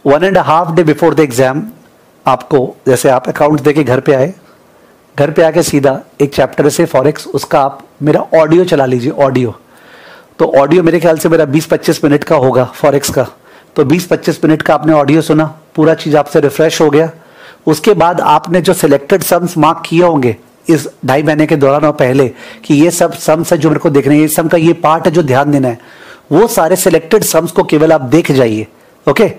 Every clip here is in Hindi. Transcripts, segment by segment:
1.5 डे बिफोर द एग्जाम आपको, जैसे आप अकाउंट देके घर पे आए, घर पे आके सीधा एक चैप्टर से फॉरेक्स, उसका आप मेरा ऑडियो चला लीजिए। ऑडियो तो ऑडियो मेरे ख्याल से मेरा 20-25 मिनट का होगा फॉरेक्स का। तो 20-25 मिनट का आपने ऑडियो सुना, पूरा चीज आपसे रिफ्रेश हो गया। उसके बाद आपने जो सिलेक्टेड सम्स मार्क किए होंगे इस 2.5 महीने के दौरान और पहले कि ये सब सम्स है जो मेरे को देखने हैं, ये सम का ये पार्ट है जो ध्यान देना है, वो सारे सिलेक्टेड सम्स को केवल आप देख जाइए। ओके,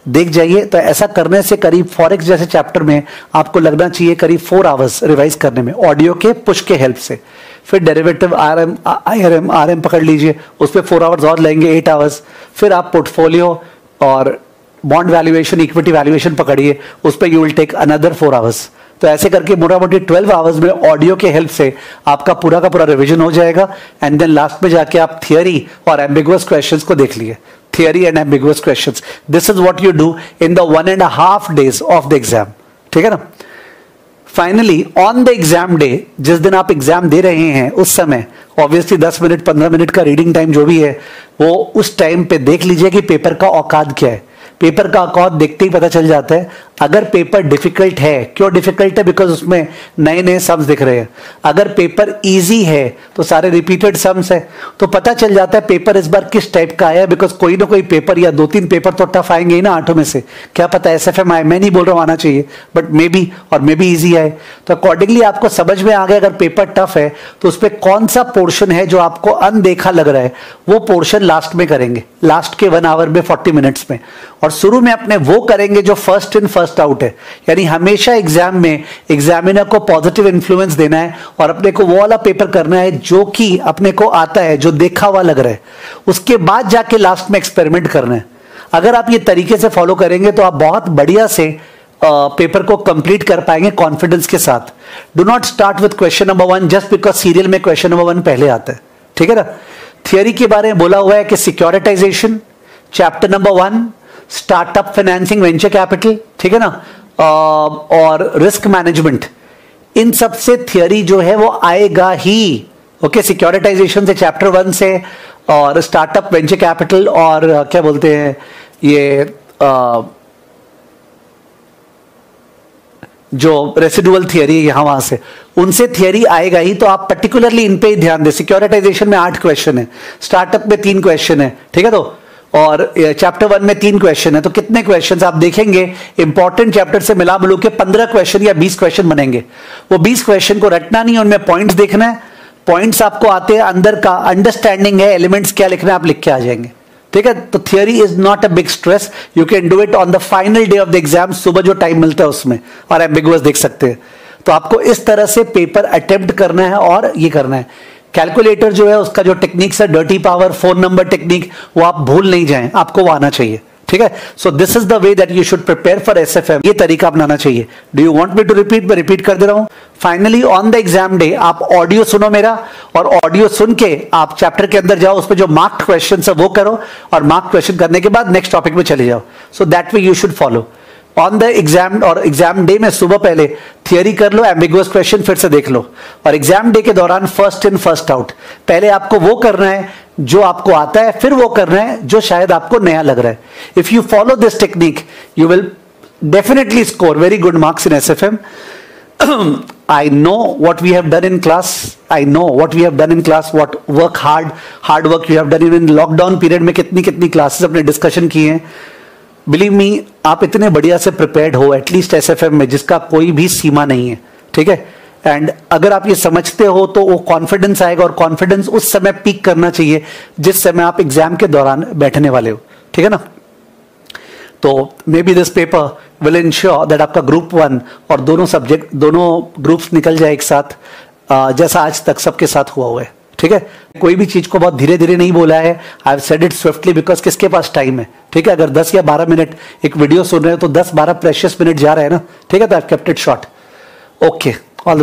देख जाइए। तो ऐसा करने से करीब फॉरेक्स जैसे चैप्टर में आपको लगना चाहिए करीब 4 आवर्स रिवाइज करने में, ऑडियो के पुश के हेल्प से। फिर डेरिवेटिव आरएम पकड़ लीजिए, उस पर 4 आवर्स और लेंगे, 8 आवर्स। फिर आप पोर्टफोलियो और बॉन्ड वैल्यूएशन, इक्विटी वैल्यूएशन पकड़िए, उस पर you will take another 4 hours. तो ऐसे करके मोटा मोटी 12 आवर्स में ऑडियो के हेल्प से आपका पूरा का पूरा रिवीजन हो जाएगा। एंड देन लास्ट में जाके आप थियरी और एम्बिगुअस क्वेश्चंस को देख लिए। Theory and ambiguous questions, this is what you do in the 1.5 days of the exam. ठीक है ना। Finally on the exam day, जिस दिन आप एग्जाम दे रहे हैं उस समय ऑब्वियसली 10 मिनट 15 मिनट का रीडिंग टाइम जो भी है वो उस टाइम पे देख लीजिए कि पेपर का औकात क्या है। पेपर का औकात देखते ही पता चल जाता है। अगर पेपर डिफिकल्ट है, क्यों डिफिकल्ट है? बिकॉज उसमें नए नए सम्स दिख रहे हैं। अगर पेपर इजी है तो सारे रिपीटेड सम्स है, तो पता चल जाता है पेपर इस बार किस टाइप का आया। बिकॉज कोई ना कोई पेपर या 2-3 पेपर तो टफ आएंगे ही ना 8 में से, क्या पता एसएफएम आए, मैं नहीं बोल रहा हूं आना चाहिए, बट मे बी और मे बी ईजी आए। तो अकॉर्डिंगली आपको समझ में आ गया अगर पेपर टफ है तो उस पर कौन सा पोर्शन है जो आपको अनदेखा लग रहा है, वो पोर्शन लास्ट में करेंगे, लास्ट के 1 आवर में 40 मिनट्स में। और शुरू में अपने वो करेंगे जो फर्स्ट इन फर्स्ट आउट है, यानी हमेशा एग्जाम में एग्जामिनर को पॉजिटिव इन्फ्लुएंस देना है और अपने को वो वाला पेपर करना है जो कि अपने को आता है, जो देखा हुआ लग रहा है। उसके बाद जाके लास्ट में एक्सपेरिमेंट करना है। अगर आप ये तरीके से फॉलो करेंगे तो आप बहुत बढ़िया से पेपर को कंप्लीट कर पाएंगे कॉन्फिडेंस के साथ। Do not start with question number 1 just because serial में क्वेश्चन नंबर 1 पहले आता है। ठीक है ना। थियरी के बारे में बोला हुआ है कि securitization, chapter number 1 startup financing, venture capital, ठीक है ना, और रिस्क मैनेजमेंट, इन सब से थियरी जो है वो आएगा ही। ओके, सिक्योरिटाइजेशन से चैप्टर 1 से, और स्टार्टअप, वेंचर कैपिटल और क्या बोलते हैं ये जो रेसिडुअल थियरी है यहां वहां से, उनसे थियरी आएगा ही। तो आप पर्टिकुलरली इन पे ही ध्यान दें। सिक्योरिटाइजेशन में 8 क्वेश्चन है, स्टार्टअप में 3 क्वेश्चन है, ठीक है। तो और चैप्टर 1 में 3 क्वेश्चन है, तो कितने क्वेश्चंस आप देखेंगे इंपॉर्टेंट चैप्टर से मिला मिलू के 15 क्वेश्चन या 20 क्वेश्चन बनेंगे। वो 20 क्वेश्चन को रटना नहीं, उनमें पॉइंट्स देखना है। पॉइंट्स आपको आते हैं, अंदर का अंडरस्टैंडिंग है, एलिमेंट्स क्या लिखना है आप लिख के आ जाएंगे। ठीक है। तो theory is not a big stress, you can do it on the final day of the exam, सुबह जो टाइम मिलता है उसमें, और एम्बिगुअस देख सकते हैं। तो आपको इस तरह से पेपर अटेम्प्ट करना है और ये करना है। कैलकुलेटर जो है उसका जो टेक्निक्स है, dirty power, phone number technique, वो आप भूल नहीं जाएं, आपको वो आना चाहिए। ठीक है। So this is the way that you should prepare for SFM. ये तरीका अपनाना चाहिए। Do you want me to repeat? मैं रिपीट कर दे रहा हूं। Finally on the exam day आप ऑडियो सुनो मेरा, और ऑडियो सुन के आप चैप्टर के अंदर जाओ, उस पर जो मार्क्ड क्वेश्चन है वो करो, और मार्क्ड क्वेश्चन करने के बाद नेक्स्ट टॉपिक में चले जाओ। So that way you should follow on the exam. और एग्जाम डे में सुबह पहले थियरी कर लो, एम्बिगुअस क्वेश्चन फिर से देख लो, और एग्जाम डे के दौरान फर्स्ट इन फर्स्ट आउट। पहले आपको वो करना है जो आपको आता है, फिर वो करना है जो शायद आपको नया लग रहा है। If you follow this technique you will definitely score very good marks in SFM. I know what we have done in class. I know what we have done in class. What hard work you have done in lockdown period में कितनी क्लासेस अपने डिस्कशन किए हैं। बिलीव मी, आप इतने बढ़िया से प्रिपेयर्ड हो एटलीस्ट एसएफएम में, जिसका कोई भी सीमा नहीं है। ठीक है। एंड अगर आप ये समझते हो तो वो कॉन्फिडेंस आएगा, और कॉन्फिडेंस उस समय पीक करना चाहिए जिस समय आप एग्जाम के दौरान बैठने वाले हो। ठीक है ना। तो may be this paper will ensure that आपका ग्रुप 1 और दोनों सब्जेक्ट, दोनों ग्रुप्स निकल जाए एक साथ, जैसा आज तक सबके साथ हुआ है। ठीक है। कोई भी चीज को बहुत धीरे धीरे नहीं बोला है। I have said it swiftly because किसके पास टाइम है। ठीक है। अगर 10 या 12 मिनट एक वीडियो सुन रहे हो तो 10-12 प्रेशियस मिनट जा रहे हैं ना। ठीक है। तो I have kept it short. Okay, all the best.